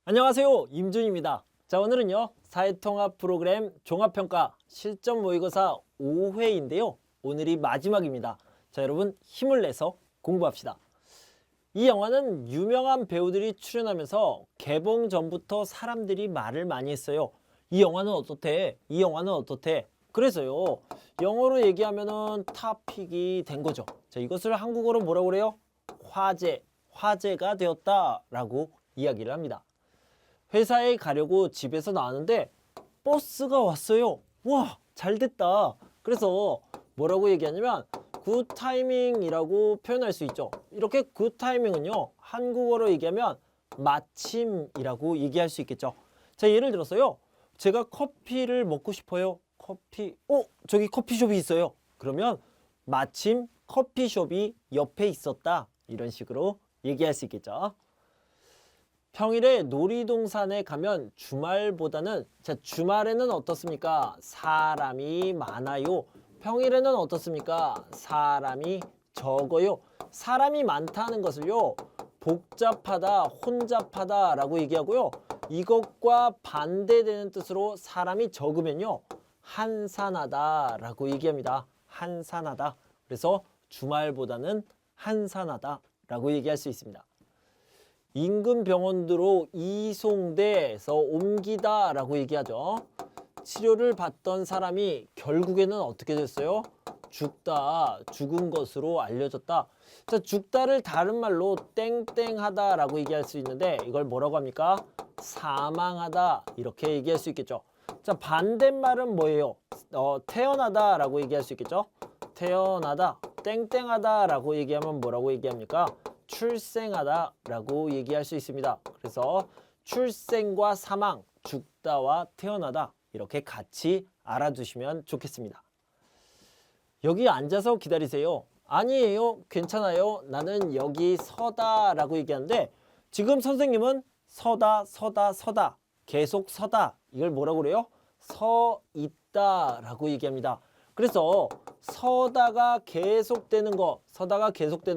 안녕하세요, 임준입니다. 자, 오늘은요 사회통합 프로그램 종합평가 실전 모의고사 5회인데요 오늘이 마지막입니다. 자, 여러분 힘을 내서 공부합시다. 이 영화는 유명한 배우들이 출연하면서 개봉 전부터 사람들이 말을 많이 했어요. 이 영화는 어떻대? 이 영화는 어떻대? 그래서요 영어로 얘기하면은 탑픽이 된 거죠. 자, 이것을 한국어로 뭐라고 그래요? 화제가 되었다라고 이야기를 합니다. 회사에 가려고 집에서 나왔는데 버스가 왔어요. 와, 잘 됐다. 그래서 뭐라고 얘기하냐면 굿 타이밍이라고 표현할 수 있죠. 이렇게 굿 타이밍은요 한국어로 얘기하면 마침이라고 얘기할 수 있겠죠. 자, 예를 들어서요 제가 커피를 먹고 싶어요. 저기 커피숍이 있어요. 그러면 마침 커피숍이 옆에 있었다, 이런 식으로 얘기할 수 있겠죠. 평일에 놀이동산에 가면 주말보다는, 자, 주말에는 어떻습니까? 사람이 많아요. 평일에는 어떻습니까? 사람이 적어요. 사람이 많다는 것을요 복잡하다, 혼잡하다 라고 얘기하고요, 이것과 반대되는 뜻으로 사람이 적으면요 한산하다 라고 얘기합니다. 한산하다. 그래서 주말보다는 한산하다 라고 얘기할 수 있습니다. 인근 병원으로 이송돼서 옮기다 라고 얘기하죠. 치료를 받던 사람이 결국에는 어떻게 됐어요? 죽은 것으로 알려졌다. 자, 죽다를 다른 말로 땡땡하다 라고 얘기할 수 있는데 이걸 뭐라고 합니까? 사망하다, 이렇게 얘기할 수 있겠죠. 자, 반대말은 뭐예요? 태어나다 라고 얘기할 수 있겠죠. 태어나다, 땡땡하다 라고 얘기하면 뭐라고 얘기합니까? 출생하다 라고 얘기할 수 있습니다. 그래서 출생과 사망, 죽다와 태어나다, 이렇게 같이 알아두시면 좋겠습니다. 여기 앉아서 기다리세요. 아니에요, 괜찮아요, 나는 여기 서다 라고 얘기하는데 지금 선생님은 서다 계속 서다, 이걸 뭐라고 그래요? 서 있다 라고 얘기합니다. 그래서 서다가 계속되는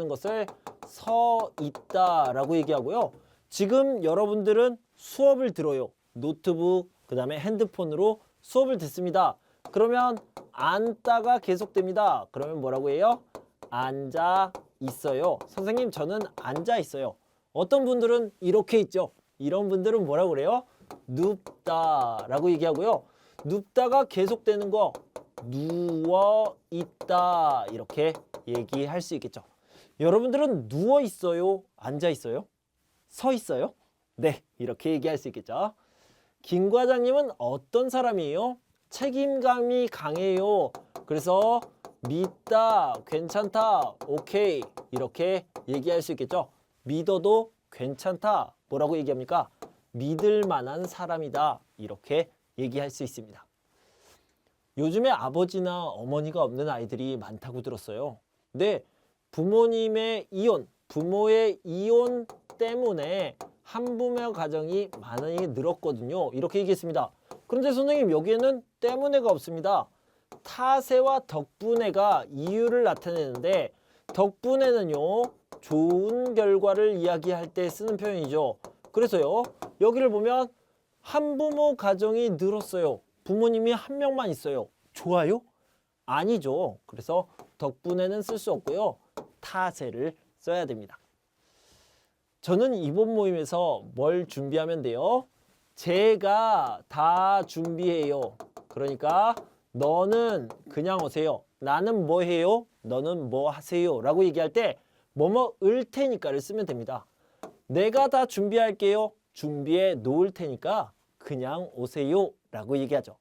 것을 서 있다 라고 얘기하고요. 지금 여러분들은 수업을 들어요. 노트북, 그 다음에 핸드폰으로 수업을 듣습니다. 그러면 앉다가 계속됩니다. 그러면 뭐라고 해요? 앉아 있어요. 선생님, 저는 앉아 있어요. 어떤 분들은 이렇게 있죠. 이런 분들은 뭐라고 그래요? 눕다 라고 얘기하고요. 눕다가 계속되는 거 누워 있다, 이렇게 얘기할 수 있겠죠. 여러분들은 누워 있어요? 앉아 있어요? 서 있어요? 네, 이렇게 얘기할 수 있겠죠. 김 과장님은 어떤 사람이에요? 책임감이 강해요. 그래서 믿다, 괜찮다, 오케이, 이렇게 얘기할 수 있겠죠. 믿어도 괜찮다, 뭐라고 얘기합니까? 믿을 만한 사람이다, 이렇게 얘기할 수 있습니다. 요즘에 아버지나 어머니가 없는 아이들이 많다고 들었어요. 근데 부모의 이혼 때문에 한부모 가정이 많이 늘었거든요. 이렇게 얘기했습니다. 그런데 선생님, 여기에는 때문에가 없습니다. 타세와 덕분에가 이유를 나타내는데, 덕분에는요 좋은 결과를 이야기할 때 쓰는 표현이죠. 그래서요 여기를 보면 한부모 가정이 늘었어요. 부모님이 한 명만 있어요. 좋아요? 아니죠. 그래서 덕분에는 쓸 수 없고요, 타세를 써야 됩니다. 저는 이번 모임에서 뭘 준비하면 돼요? 제가 다 준비해요. 그러니까 너는 그냥 오세요. 나는 뭐 해요? 너는 뭐 하세요? 라고 얘기할 때 뭐뭐을 테니까를 쓰면 됩니다. 내가 다 준비할게요. 준비해 놓을 테니까 그냥 오세요 라고 얘기하죠.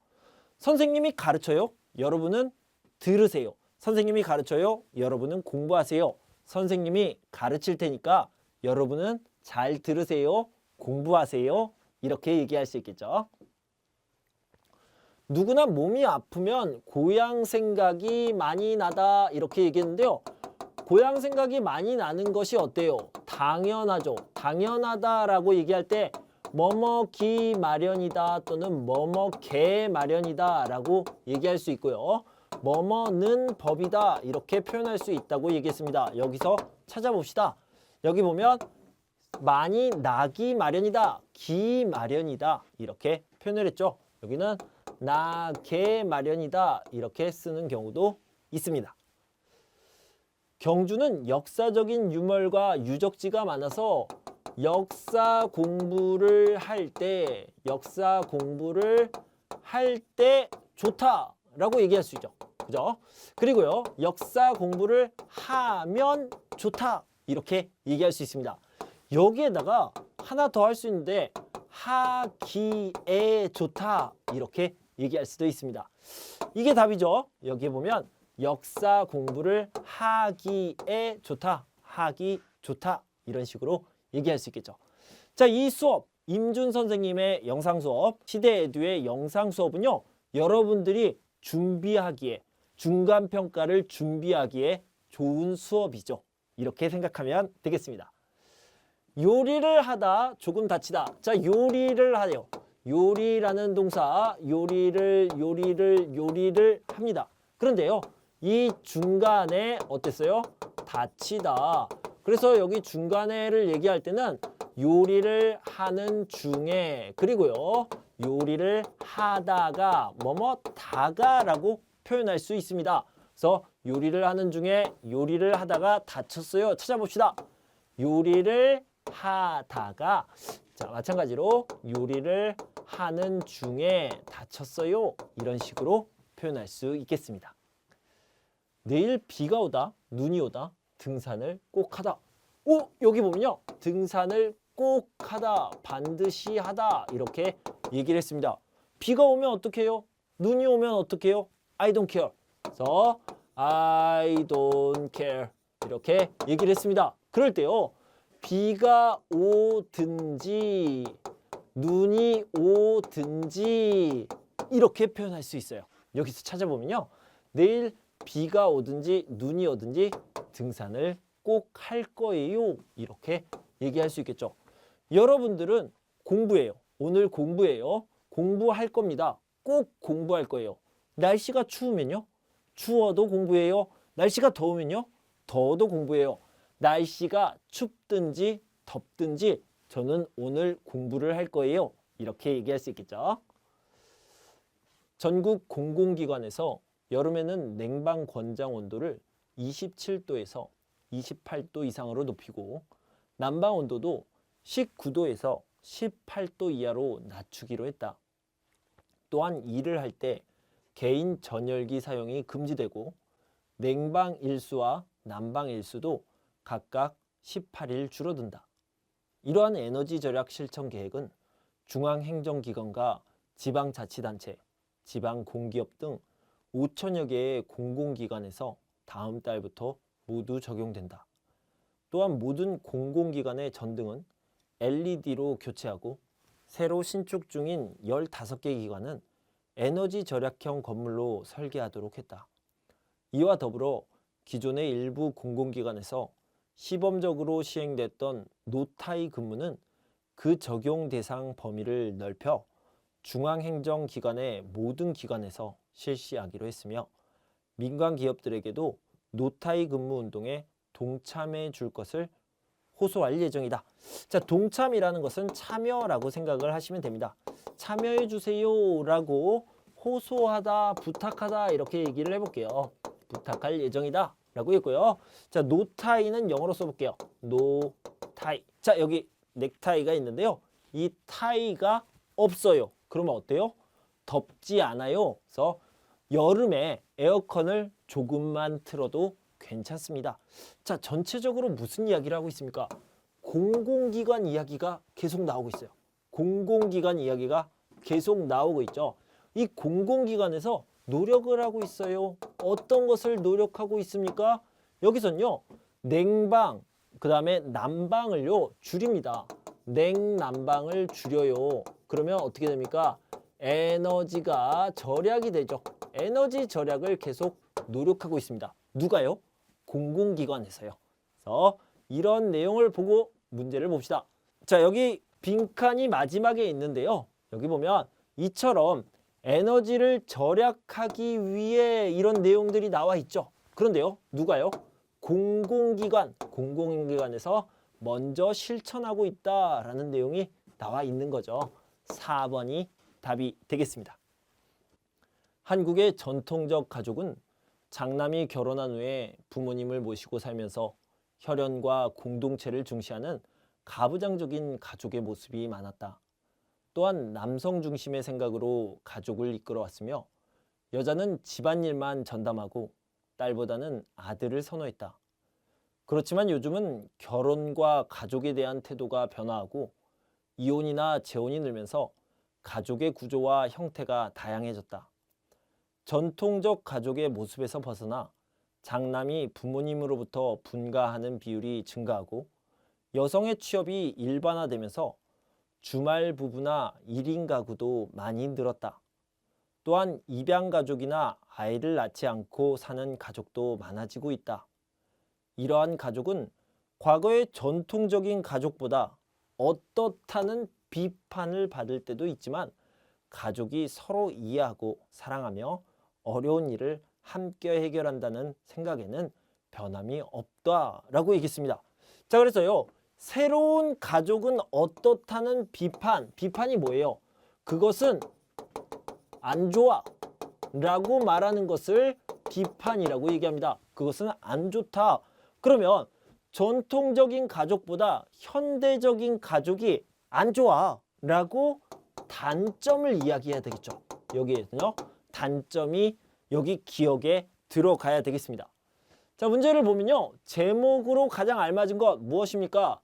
선생님이 가르쳐요. 여러분은 들으세요. 선생님이 가르쳐요. 여러분은 공부하세요. 선생님이 가르칠 테니까 여러분은 잘 들으세요. 공부하세요. 이렇게 얘기할 수 있겠죠. 누구나 몸이 아프면 고향 생각이 많이 나다, 이렇게 얘기했는데요. 고향 생각이 많이 나는 것이 어때요? 당연하죠. 당연하다라고 얘기할 때 뭐뭐기 마련이다 또는 뭐뭐개 마련이다 라고 얘기할 수 있고요. 뭐뭐는 법이다, 이렇게 표현할 수 있다고 얘기했습니다. 여기서 찾아봅시다. 여기 보면 많이 나기 마련이다, 기 마련이다 이렇게 표현을 했죠. 여기는 나게 마련이다 이렇게 쓰는 경우도 있습니다. 경주는 역사적인 유물과 유적지가 많아서 역사 공부를 할 때 좋다라고 얘기할 수 있죠. 그죠? 그리고요, 역사 공부를 하면 좋다 이렇게 얘기할 수 있습니다. 여기에다가 하나 더 할 수 있는데 하기에 좋다 이렇게 얘기할 수도 있습니다. 이게 답이죠. 여기 보면 역사 공부를 하기에 좋다, 하기 좋다 이런 식으로 얘기할 수 있겠죠. 자, 이 수업 임준 선생님의 영상 수업, 시대에듀의 영상 수업은요, 여러분들이 준비하기에, 중간평가를 준비하기에 좋은 수업이죠. 이렇게 생각하면 되겠습니다. 요리를 하다 조금 다치다. 자, 요리를 하요. 요리라는 동사, 요리를 합니다. 그런데요, 이 중간에 어땠어요? 다치다. 그래서 여기 중간에를 얘기할 때는 요리를 하는 중에, 그리고요, 요리를 하다가 다가라고 표현할 수 있습니다. 그래서 요리를 하는 중에, 요리를 하다가 다쳤어요. 찾아봅시다. 요리를 하다가, 자, 마찬가지로 요리를 하는 중에 다쳤어요. 이런 식으로 표현할 수 있겠습니다. 내일 비가 오다, 눈이 오다, 등산을 꼭 하다. 오, 여기 보면요, 등산을 꼭 하다, 반드시 하다 이렇게 얘기를 했습니다. 비가 오면 어떻게 해요? 눈이 오면 어떻게 해요? I don't care. 그래서 I don't care 이렇게 얘기를 했습니다. 그럴 때요, 비가 오든지 눈이 오든지 이렇게 표현할 수 있어요. 여기서 찾아보면요, 내일 비가 오든지 눈이 오든지 등산을 꼭 할 거예요 이렇게 얘기할 수 있겠죠. 여러분들은 공부해요. 오늘 공부해요. 공부할 겁니다. 꼭 공부할 거예요. 날씨가 추우면요, 추워도 공부해요. 날씨가 더우면요, 더워도 공부해요. 날씨가 춥든지 덥든지 저는 오늘 공부를 할 거예요. 이렇게 얘기할 수 있겠죠. 전국 공공기관에서 여름에는 냉방 권장 온도를 27도에서 28도 이상으로 높이고 난방 온도도 19도에서 18도 이하로 낮추기로 했다. 또한 일을 할 때 개인 전열기 사용이 금지되고 냉방 일수와 난방 일수도 각각 18일 줄어든다. 이러한 에너지 절약 실천 계획은 중앙행정기관과 지방자치단체, 지방공기업 등 5천여 개의 공공기관에서 다음 달부터 모두 적용된다. 또한 모든 공공기관의 전등은 LED로 교체하고 새로 신축 중인 15개 기관은 에너지 절약형 건물로 설계하도록 했다. 이와 더불어 기존의 일부 공공기관에서 시범적으로 시행됐던 노타이 근무는 그 적용 대상 범위를 넓혀 중앙행정기관의 모든 기관에서 실시하기로 했으며 민간 기업들에게도 노타이 근무 운동에 동참해 줄 것을 호소할 예정이다. 자, 동참이라는 것은 참여라고 생각을 하시면 됩니다. 참여해 주세요 라고 호소하다, 부탁하다 이렇게 얘기를 해볼게요. 부탁할 예정이다 라고 했고요. 자, 노타이는 영어로 써볼게요. 노타이. 자, 여기 넥타이가 있는데요, 이 타이가 없어요. 그러면 어때요? 덥지 않아요. 그래서 여름에 에어컨을 조금만 틀어도 괜찮습니다. 자, 전체적으로 무슨 이야기를 하고 있습니까? 공공기관 이야기가 계속 나오고 있어요. 공공기관 이야기가 계속 나오고 있죠. 이 공공기관에서 노력을 하고 있어요. 어떤 것을 노력하고 있습니까? 여기서는요, 냉방, 그 다음에 난방을요 줄입니다. 냉난방을 줄여요. 그러면 어떻게 됩니까? 에너지가 절약이 되죠. 에너지 절약을 계속 노력하고 있습니다. 누가요? 공공기관에서요. 그래서 이런 내용을 보고 문제를 봅시다. 자, 여기 빈칸이 마지막에 있는데요, 여기 보면 이처럼 에너지를 절약하기 위해 이런 내용들이 나와 있죠. 그런데요, 누가요? 공공기관에서 먼저 실천하고 있다라는 내용이 나와 있는 거죠. 4번이 답이 되겠습니다. 한국의 전통적 가족은 장남이 결혼한 후에 부모님을 모시고 살면서 혈연과 공동체를 중시하는 가부장적인 가족의 모습이 많았다. 또한 남성 중심의 생각으로 가족을 이끌어왔으며 여자는 집안일만 전담하고 딸보다는 아들을 선호했다. 그렇지만 요즘은 결혼과 가족에 대한 태도가 변화하고 이혼이나 재혼이 늘면서 가족의 구조와 형태가 다양해졌다. 전통적 가족의 모습에서 벗어나 장남이 부모님으로부터 분가하는 비율이 증가하고 여성의 취업이 일반화되면서 주말 부부나 1인 가구도 많이 늘었다. 또한 입양 가족이나 아이를 낳지 않고 사는 가족도 많아지고 있다. 이러한 가족은 과거의 전통적인 가족보다 어떻다는 비판을 받을 때도 있지만 가족이 서로 이해하고 사랑하며 어려운 일을 함께 해결한다는 생각에는 변함이 없다라고 얘기했습니다. 자, 그래서요. 새로운 가족은 어떻다는 비판이 뭐예요? 그것은 안 좋아 라고 말하는 것을 비판이라고 얘기합니다. 그것은 안 좋다. 그러면 전통적인 가족보다 현대적인 가족이 안 좋아 라고 단점을 이야기해야 되겠죠. 여기에는요. 단점이 여기 기억에 들어가야 되겠습니다. 자, 문제를 보면요. 제목으로 가장 알맞은 것 무엇입니까?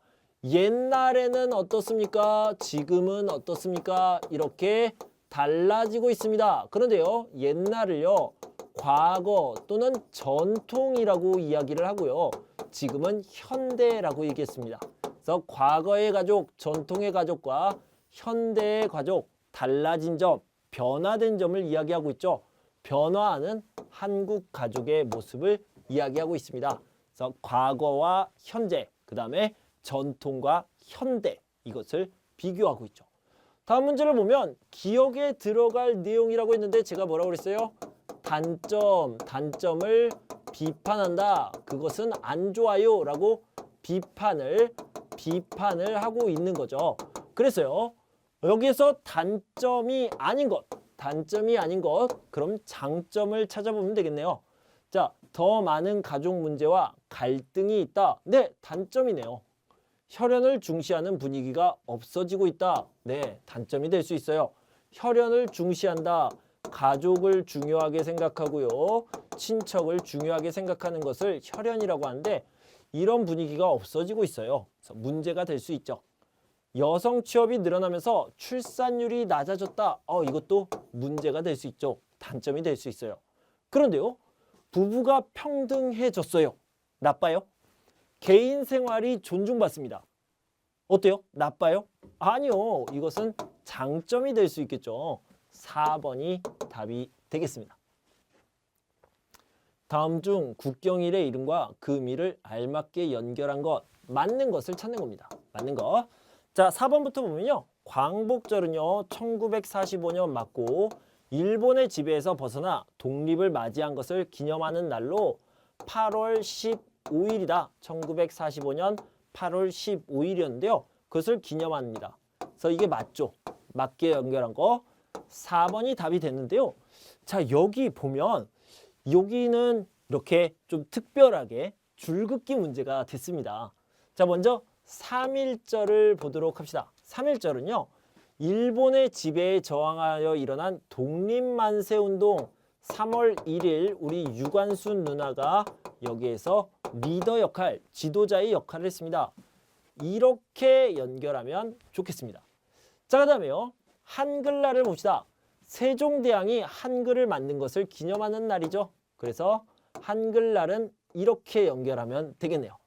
옛날에는 어떻습니까? 지금은 어떻습니까? 이렇게 달라지고 있습니다. 그런데요. 옛날을요. 과거 또는 전통이라고 이야기를 하고요. 지금은 현대라고 얘기했습니다. 그래서 과거의 가족, 전통의 가족과 현대의 가족, 달라진 점, 변화된 점을 이야기하고 있죠. 변화하는 한국 가족의 모습을 이야기하고 있습니다. 그래서 과거와 현재, 그 다음에 전통과 현대, 이것을 비교하고 있죠. 다음 문제를 보면 기억에 들어갈 내용이라고 했는데 제가 뭐라고 그랬어요? 단점을 비판한다. 그것은 안 좋아요 라고 비판을 하고 있는 거죠. 그래서요. 여기에서 단점이 아닌 것, 그럼 장점을 찾아보면 되겠네요. 자, 더 많은 가족 문제와 갈등이 있다. 네, 단점이네요. 혈연을 중시하는 분위기가 없어지고 있다. 네, 단점이 될 수 있어요. 혈연을 중시한다. 가족을 중요하게 생각하고요. 친척을 중요하게 생각하는 것을 혈연이라고 하는데 이런 분위기가 없어지고 있어요. 그래서 문제가 될 수 있죠. 여성 취업이 늘어나면서 출산율이 낮아졌다. 이것도 문제가 될 수 있죠. 단점이 될 수 있어요. 그런데요. 부부가 평등해졌어요. 나빠요? 개인 생활이 존중받습니다. 어때요? 나빠요? 아니요. 이것은 장점이 될 수 있겠죠. 4번이 답이 되겠습니다. 다음 중 국경일의 이름과 그 의미를 알맞게 연결한 것, 맞는 것을 찾는 겁니다. 맞는 거. 자, 4번부터 보면요. 광복절은요. 1945년 맞고 일본의 지배에서 벗어나 독립을 맞이한 것을 기념하는 날로 8월 15일이다. 1945년 8월 15일이었는데요. 그것을 기념합니다. 그래서 이게 맞죠. 맞게 연결한 거 4번이 답이 됐는데요. 자, 여기 보면 여기는 이렇게 좀 특별하게 줄긋기 문제가 됐습니다. 자, 먼저 3.1절을 보도록 합시다. 3.1절은요. 일본의 지배에 저항하여 일어난 독립만세운동 3월 1일 우리 유관순 누나가 여기에서 리더 역할, 지도자의 역할을 했습니다. 이렇게 연결하면 좋겠습니다. 자, 그 다음에요. 한글날을 봅시다. 세종대왕이 한글을 만든 것을 기념하는 날이죠. 그래서 한글날은 이렇게 연결하면 되겠네요.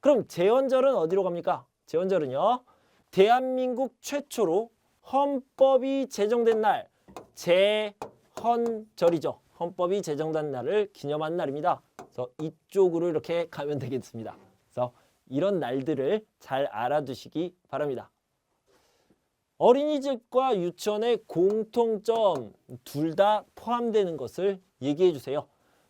그럼 제헌절은 어디로 갑니까? 제헌절은요. 대한민국 최초로 헌법이 제정된 날, 제헌절이죠. 헌법이 제정된 날을 기념하는 날입니다. 그래서 이쪽으로 이렇게 가면 되겠습니다. 그래서 이런 날들을 잘 알아두시기 바랍니다. 어린이집과 유치원의 공통점 둘 다 포함되는 것을 얘기해 주세요.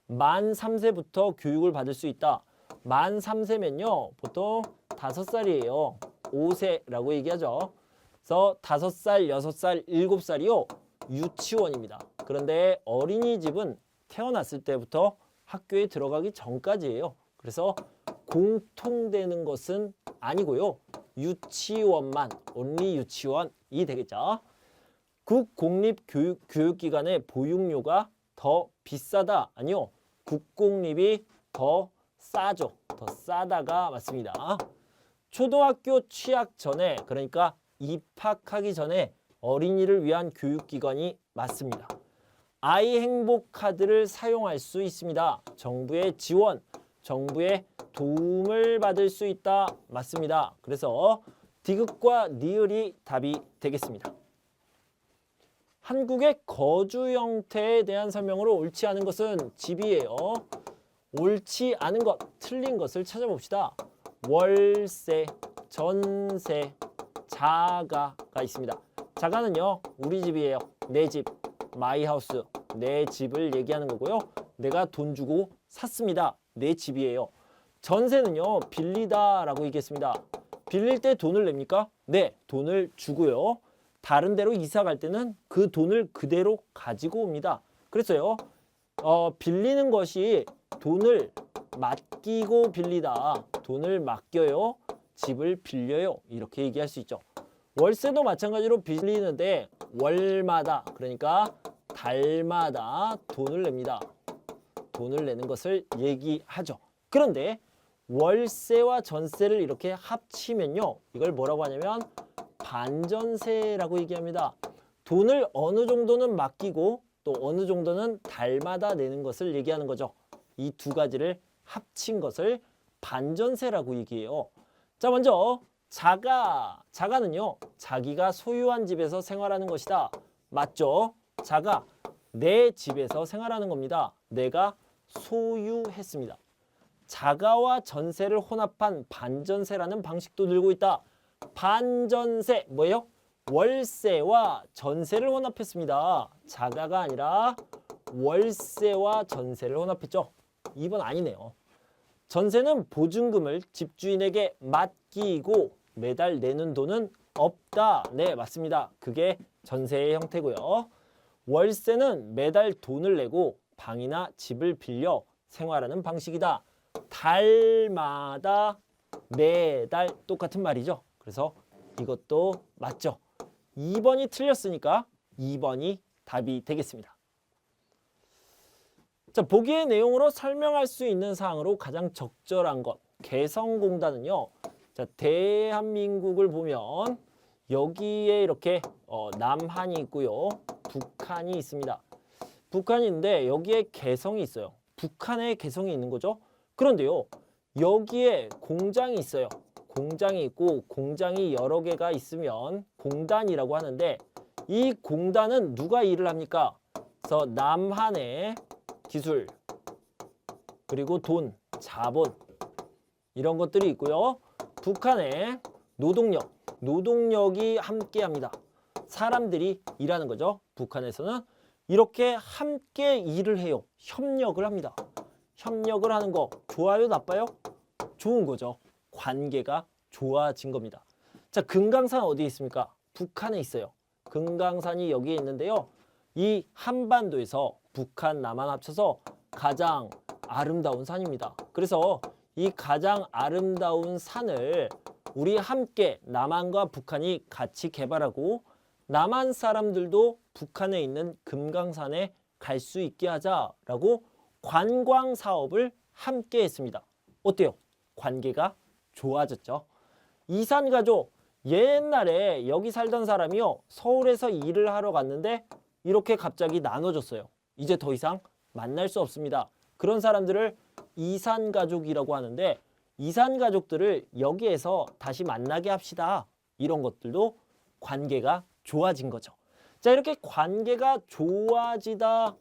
만 3세부터 교육을 받을 수 있다. 만 3세면요. 보통 5살이에요. 5세라고 얘기하죠. 그래서 5살, 6살, 7살이요. 유치원입니다. 그런데 어린이집은 태어났을 때부터 학교에 들어가기 전까지예요. 그래서 공통되는 것은 아니고요. 유치원만, only 유치원이 되겠죠. 국공립교육기관의 보육료가 더 비싸다. 아니요. 국공립이 더 싸죠. 더 싸다가 맞습니다. 초등학교 취학 전에, 그러니까 입학하기 전에 어린이를 위한 교육기관이 맞습니다. 아이 행복 카드를 사용할 수 있습니다. 정부의 지원, 정부의 도움을 받을 수 있다. 맞습니다. 그래서 디귿과 니을이 답이 되겠습니다. 한국의 거주 형태에 대한 설명으로 옳지 않은 것은 집이에요. 옳지 않은 것, 틀린 것을 찾아봅시다. 월세, 전세, 자가가 있습니다. 자가는요, 우리 집이에요. 내 집, 마이 하우스, 내 집을 얘기하는 거고요. 내가 돈 주고 샀습니다. 내 집이에요. 전세는요, 빌리다라고 얘기했습니다. 빌릴 때 돈을 냅니까? 네, 돈을 주고요. 다른 데로 이사 갈 때는 그 돈을 그대로 가지고 옵니다. 그래서요, 빌리는 것이 돈을 맡기고 빌리다. 돈을 맡겨요. 집을 빌려요. 이렇게 얘기할 수 있죠. 월세도 마찬가지로 빌리는데 월마다, 그러니까 달마다 돈을 냅니다. 돈을 내는 것을 얘기하죠. 그런데 월세와 전세를 이렇게 합치면요. 이걸 뭐라고 하냐면 반전세라고 얘기합니다. 돈을 어느 정도는 맡기고 또 어느 정도는 달마다 내는 것을 얘기하는 거죠. 이 두 가지를 합친 것을 반전세라고 얘기해요. 자, 먼저 자가는요. 자기가 소유한 집에서 생활하는 것이다. 맞죠? 자가, 내 집에서 생활하는 겁니다. 내가 소유했습니다. 자가와 전세를 혼합한 반전세라는 방식도 들고 있다. 반전세, 뭐예요? 월세와 전세를 혼합했습니다. 자가가 아니라 월세와 전세를 혼합했죠. 2번 아니네요. 전세는 보증금을 집주인에게 맡기고 매달 내는 돈은 없다. 네, 맞습니다. 그게 전세의 형태고요. 월세는 매달 돈을 내고 방이나 집을 빌려 생활하는 방식이다. 달마다, 매달 똑같은 말이죠. 그래서 이것도 맞죠. 2번이 틀렸으니까 2번이 답이 되겠습니다. 자, 보기의 내용으로 설명할 수 있는 사항으로 가장 적절한 것. 개성공단은요. 자, 대한민국을 보면 여기에 이렇게 남한이 있고요. 북한이 있습니다. 북한이 있는데 여기에 개성이 있어요. 북한에 개성이 있는 거죠. 그런데요. 여기에 공장이 있어요. 공장이 있고 공장이 여러 개가 있으면 공단이라고 하는데 이 공단은 누가 일을 합니까? 그래서 남한의 기술, 그리고 돈, 자본 이런 것들이 있고요. 북한의 노동력이 함께합니다. 사람들이 일하는 거죠. 북한에서는 이렇게 함께 일을 해요. 협력을 합니다. 협력을 하는 거 좋아요, 나빠요? 좋은 거죠. 관계가 좋아진 겁니다. 자, 금강산 어디에 있습니까? 북한에 있어요. 금강산이 여기에 있는데요. 이 한반도에서 북한, 남한 합쳐서 가장 아름다운 산입니다. 그래서 이 가장 아름다운 산을 우리 함께 남한과 북한이 같이 개발하고 남한 사람들도 북한에 있는 금강산에 갈 수 있게 하자라고 관광 사업을 함께 했습니다. 어때요? 관계가 좋아졌죠. 이산가족, 옛날에 여기 살던 사람이요. 서울에서 일을 하러 갔는데 이렇게 갑자기 나눠졌어요. 이제 더 이상 만날 수 없습니다. 그런 사람들을 이산가족이라고 하는데 이산가족들을 여기에서 다시 만나게 합시다. 이런 것들도 관계가 좋아진 거죠. 자, 이렇게 관계가 좋아지다,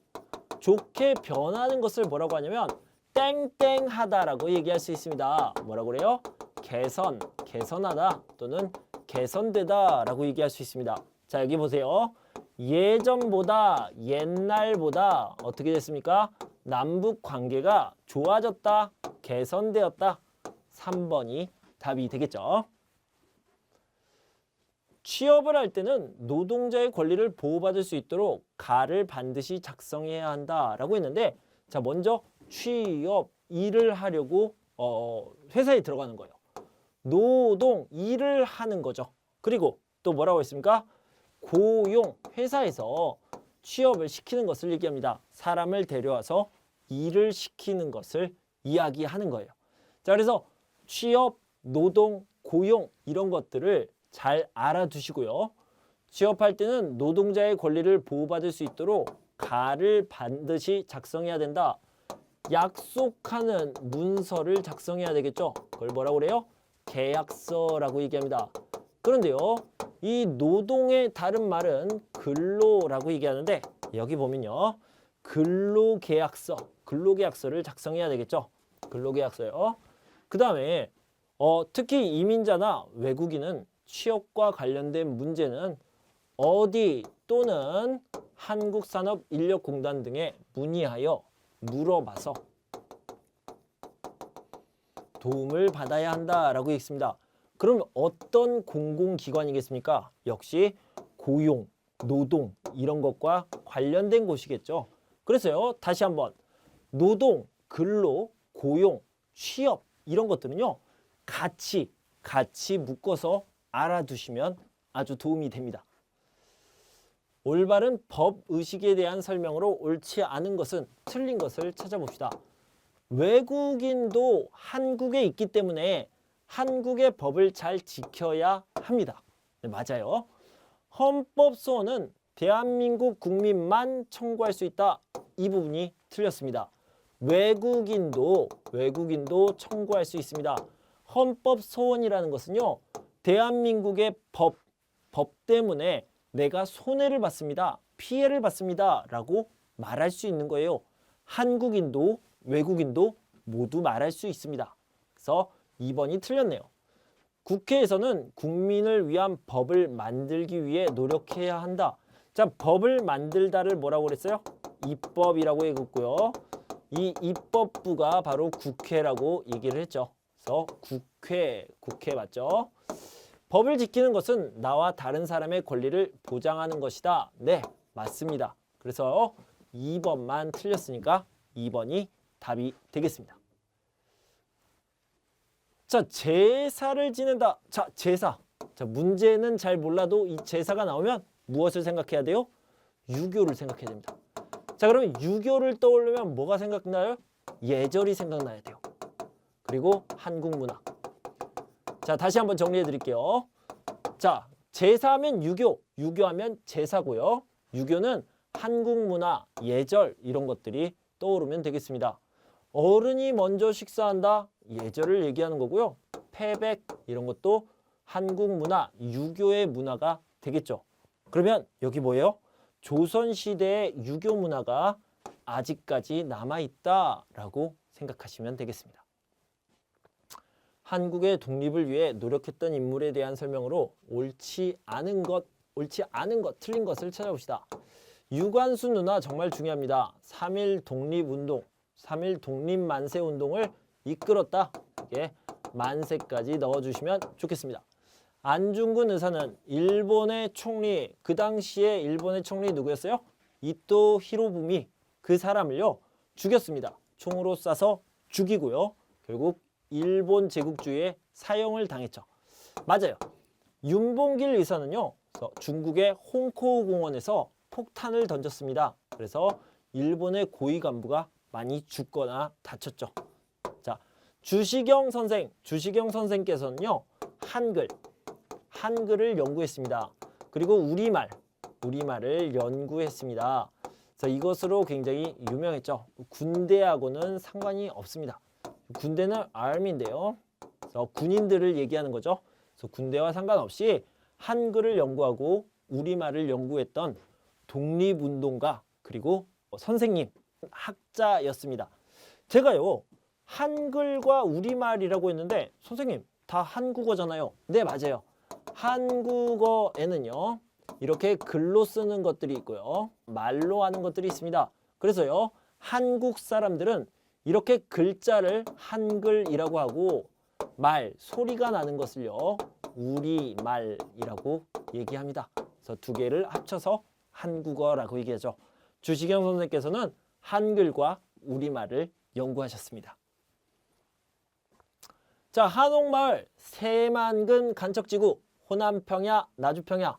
좋게 변하는 것을 뭐라고 하냐면 땡땡하다라고 얘기할 수 있습니다. 뭐라고 그래요? 개선하다 또는 개선되다라고 얘기할 수 있습니다. 자, 여기 보세요. 예전보다, 옛날보다 어떻게 됐습니까? 남북 관계가 좋아졌다, 개선되었다. 3번이 답이 되겠죠. 취업을 할 때는 노동자의 권리를 보호받을 수 있도록 가를 반드시 작성해야 한다라고 했는데, 자, 먼저 취업, 일을 하려고 회사에 들어가는 거예요. 노동, 일을 하는 거죠. 그리고 또 뭐라고 했습니까? 고용, 회사에서 취업을 시키는 것을 얘기합니다. 사람을 데려와서 일을 시키는 것을 이야기하는 거예요. 자, 그래서 취업, 노동, 고용 이런 것들을 잘 알아두시고요. 취업할 때는 노동자의 권리를 보호받을 수 있도록 가를 반드시 작성해야 된다. 약속하는 문서를 작성해야 되겠죠. 그걸 뭐라고 그래요? 계약서라고 얘기합니다. 그런데요, 이 노동의 다른 말은 근로라고 얘기하는데, 여기 보면요, 근로계약서를 작성해야 되겠죠. 근로계약서요. 그 다음에 특히 이민자나 외국인은 취업과 관련된 문제는 어디 또는 한국산업인력공단 등에 문의하여 물어봐서 도움을 받아야 한다라고 했습니다. 그럼 어떤 공공기관이겠습니까? 역시 고용, 노동 이런 것과 관련된 곳이겠죠. 그래서요, 다시 한번 노동, 근로, 고용, 취업 이런 것들은요, 같이 묶어서 알아두시면 아주 도움이 됩니다. 올바른 법의식에 대한 설명으로 옳지 않은 것은 틀린 것을 찾아봅시다. 외국인도 한국에 있기 때문에 한국의 법을 잘 지켜야 합니다. 네, 맞아요. 헌법소원은 대한민국 국민만 청구할 수 있다. 이 부분이 틀렸습니다. 외국인도 청구할 수 있습니다. 헌법소원이라는 것은요, 대한민국의 법 때문에 내가 손해를 받습니다, 피해를 받습니다 라고 말할 수 있는 거예요. 한국인도 외국인도 모두 말할 수 있습니다. 그래서 2번이 틀렸네요. 국회에서는 국민을 위한 법을 만들기 위해 노력해야 한다. 자, 법을 만들다를 뭐라고 그랬어요? 입법이라고 했고요. 이 입법부가 바로 국회라고 얘기를 했죠. 그래서 국회 맞죠? 법을 지키는 것은 나와 다른 사람의 권리를 보장하는 것이다. 네, 맞습니다. 그래서 2번만 틀렸으니까 2번이 답이 되겠습니다. 자, 제사를 지낸다. 자, 제사. 자, 문제는 잘 몰라도 이 제사가 나오면 무엇을 생각해야 돼요? 유교를 생각해야 됩니다. 자, 그러면 유교를 떠올리면 뭐가 생각나요? 예절이 생각나야 돼요. 그리고 한국 문화. 자, 다시 한번 정리해 드릴게요. 자, 제사하면 유교, 유교하면 제사고요. 유교는 한국 문화, 예절 이런 것들이 떠오르면 되겠습니다. 어른이 먼저 식사한다, 예절을 얘기하는 거고요. 패백 이런 것도 한국 문화, 유교의 문화가 되겠죠. 그러면 여기 뭐예요? 조선시대의 유교 문화가 아직까지 남아있다라고 생각하시면 되겠습니다. 한국의 독립을 위해 노력했던 인물에 대한 설명으로 옳지 않은 것, 틀린 것을 찾아봅시다. 유관순 누나 정말 중요합니다. 3.1 독립운동, 3.1 독립만세운동을 이끌었다. 이게 만세까지 넣어주시면 좋겠습니다. 안중근 의사는 일본의 총리, 그 당시에 일본의 총리 누구였어요? 이토 히로부미, 그 사람을요 죽였습니다. 총으로 쏴서 죽이고요. 결국 일본 제국주의에 사형을 당했죠. 맞아요. 윤봉길 의사는요, 중국의 홍코우 공원에서 폭탄을 던졌습니다. 그래서 일본의 고위 간부가 많이 죽거나 다쳤죠. 자, 주시경 선생께서는요, 한글을 연구했습니다. 그리고 우리말을 연구했습니다. 그래서 이것으로 굉장히 유명했죠. 군대하고는 상관이 없습니다. 군대는 army인데요. 그래서 군인들을 얘기하는 거죠. 그래서 군대와 상관없이 한글을 연구하고 우리말을 연구했던 독립운동가 그리고 선생님, 학자였습니다. 제가요, 한글과 우리말이라고 했는데 선생님 다 한국어잖아요. 네, 맞아요. 한국어에는요, 이렇게 글로 쓰는 것들이 있고요, 말로 하는 것들이 있습니다. 그래서요, 한국 사람들은 이렇게 글자를 한글이라고 하고 말, 소리가 나는 것을요, 우리말이라고 얘기합니다. 그래서 두 개를 합쳐서 한국어라고 얘기하죠. 주시경 선생님께서는 한글과 우리말을 연구하셨습니다. 자, 한옥마을, 새만근 간척지구, 호남평야, 나주평야.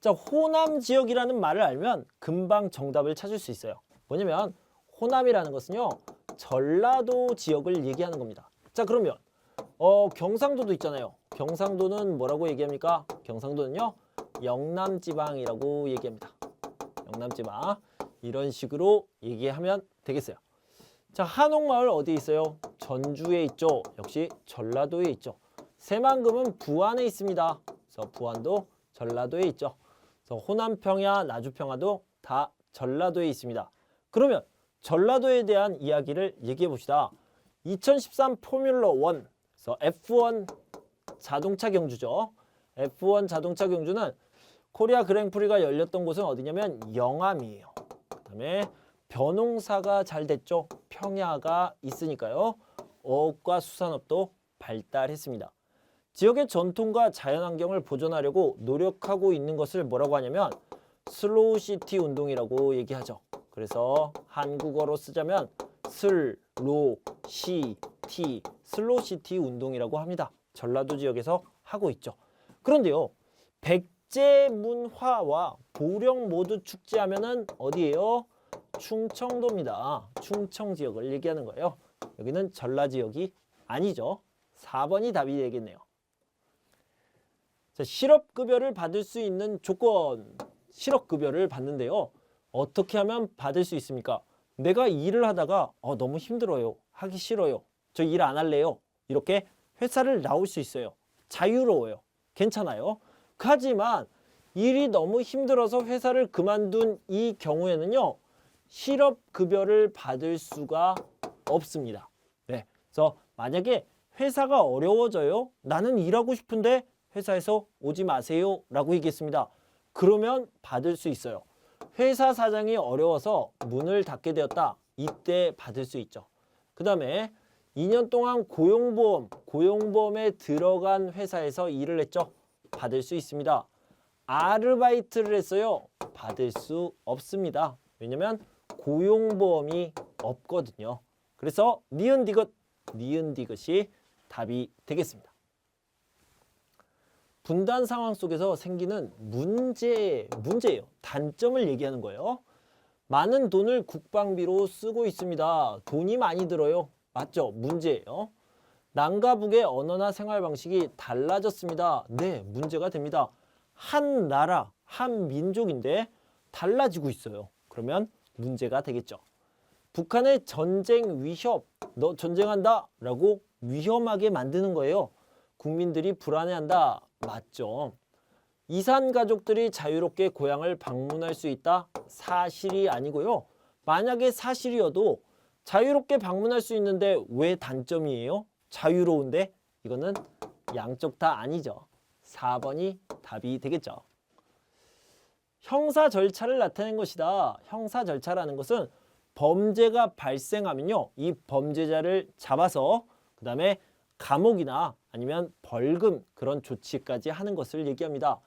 자, 호남 지역이라는 말을 알면 금방 정답을 찾을 수 있어요. 뭐냐면 호남이라는 것은요, 전라도 지역을 얘기하는 겁니다. 자, 그러면 경상도도 있잖아요. 경상도는 뭐라고 얘기합니까? 경상도는요, 영남지방이라고 얘기합니다. 영남지방. 이런 식으로 얘기하면 되겠어요. 자, 한옥마을 어디에 있어요? 전주에 있죠. 역시 전라도에 있죠. 새만금은 부안에 있습니다. 그래서 부안도 전라도에 있죠. 그래서 호남평야, 나주평야도 다 전라도에 있습니다. 그러면 전라도에 대한 이야기를 얘기해 봅시다. 2013 포뮬러 1, 그래서 F1 자동차 경주죠. F1 자동차 경주는 코리아 그랭프리가 열렸던 곳은 어디냐면 영암이에요. 그 다음에 벼농사가 잘 됐죠. 평야가 있으니까요. 어업과 수산업도 발달했습니다. 지역의 전통과 자연환경을 보존하려고 노력하고 있는 것을 뭐라고 하냐면 슬로우시티 운동이라고 얘기하죠. 그래서 한국어로 쓰자면 슬로시티, 슬로시티 운동이라고 합니다. 전라도 지역에서 하고 있죠. 그런데요, 백제문화와 보령 모두 축제하면은 어디예요? 충청도입니다. 충청 지역을 얘기하는 거예요. 여기는 전라 지역이 아니죠. 4번이 답이 되겠네요. 자, 실업급여를 받을 수 있는 조건. 실업급여를 받는데요, 어떻게 하면 받을 수 있습니까? 내가 일을 하다가 너무 힘들어요. 하기 싫어요. 저 일 안 할래요. 이렇게 회사를 나올 수 있어요. 자유로워요. 괜찮아요. 하지만 일이 너무 힘들어서 회사를 그만둔 이 경우에는요, 실업급여를 받을 수가 없습니다. 네, 그래서 만약에 회사가 어려워져요. 나는 일하고 싶은데 회사에서 오지 마세요 라고 얘기했습니다. 그러면 받을 수 있어요. 회사 사정이 어려워서 문을 닫게 되었다. 이때 받을 수 있죠. 그 다음에 2년 동안 고용보험에 들어간 회사에서 일을 했죠. 받을 수 있습니다. 아르바이트를 했어요. 받을 수 없습니다. 왜냐면 고용보험이 없거든요. 그래서 니은디귿이 답이 되겠습니다. 분단 상황 속에서 생기는 문제예요. 단점을 얘기하는 거예요. 많은 돈을 국방비로 쓰고 있습니다. 돈이 많이 들어요. 맞죠? 문제예요. 남과 북의 언어나 생활 방식이 달라졌습니다. 네, 문제가 됩니다. 한 나라, 한 민족인데 달라지고 있어요. 그러면 문제가 되겠죠. 북한의 전쟁 위협, 너 전쟁한다 라고 위험하게 만드는 거예요. 국민들이 불안해한다. 맞죠. 이산 가족들이 자유롭게 고향을 방문할 수 있다? 사실이 아니고요. 만약에 사실이어도 자유롭게 방문할 수 있는데 왜 단점이에요? 자유로운데? 이거는 양쪽 다 아니죠. 4번이 답이 되겠죠. 형사 절차를 나타낸 것이다. 형사 절차라는 것은 범죄가 발생하면요, 이 범죄자를 잡아서 그 다음에 감옥이나 아니면 벌금, 그런 조치까지 하는 것을 얘기합니다.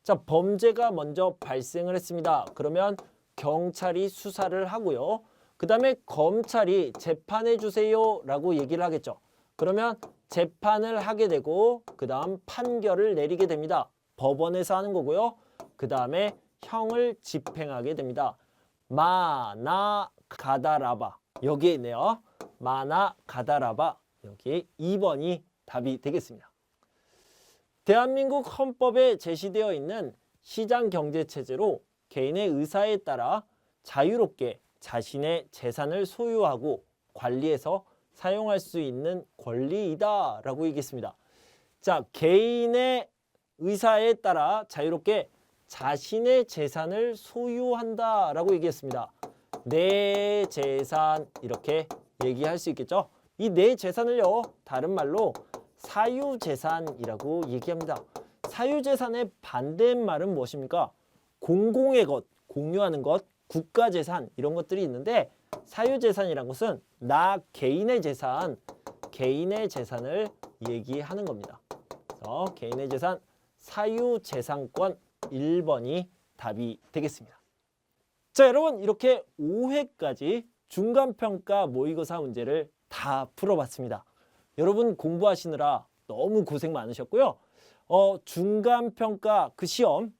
자, 범죄가 먼저 발생을 했습니다. 그러면 경찰이 수사를 하고요. 그 다음에 검찰이 재판해 주세요 라고 얘기를 하겠죠. 그러면 재판을 하게 되고 그 다음 판결을 내리게 됩니다. 법원에서 하는 거고요. 그 다음에 형을 집행하게 됩니다. 마나 가다라바, 여기에 있네요. 마나 가다라바, 여기 2번이 답이 되겠습니다. 대한민국 헌법에 제시되어 있는 시장경제체제로 개인의 의사에 따라 자유롭게 자신의 재산을 소유하고 관리해서 사용할 수 있는 권리이다 라고 얘기했습니다. 자, 개인의 의사에 따라 자유롭게 자신의 재산을 소유한다 라고 얘기했습니다. 내 재산, 이렇게 얘기할 수 있겠죠. 이 내 재산을요, 다른 말로 사유재산이라고 얘기합니다. 사유재산의 반대말은 무엇입니까? 공공의 것, 공유하는 것, 국가재산, 이런 것들이 있는데 사유재산이란 것은 나 개인의 재산을 얘기하는 겁니다. 그래서 개인의 재산, 사유재산권 1번이 답이 되겠습니다. 자, 여러분 이렇게 5회까지 중간평가 모의고사 문제를 다 풀어봤습니다. 여러분 공부하시느라 너무 고생 많으셨고요. 중간평가 그 시험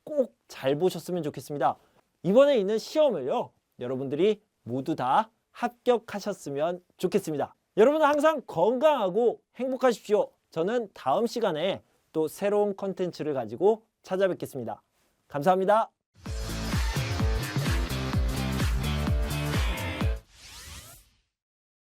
꼭 잘 보셨으면 좋겠습니다. 이번에 있는 시험을요, 여러분들이 모두 다 합격하셨으면 좋겠습니다. 여러분은 항상 건강하고 행복하십시오. 저는 다음 시간에 또 새로운 컨텐츠를 가지고 찾아뵙겠습니다. 감사합니다.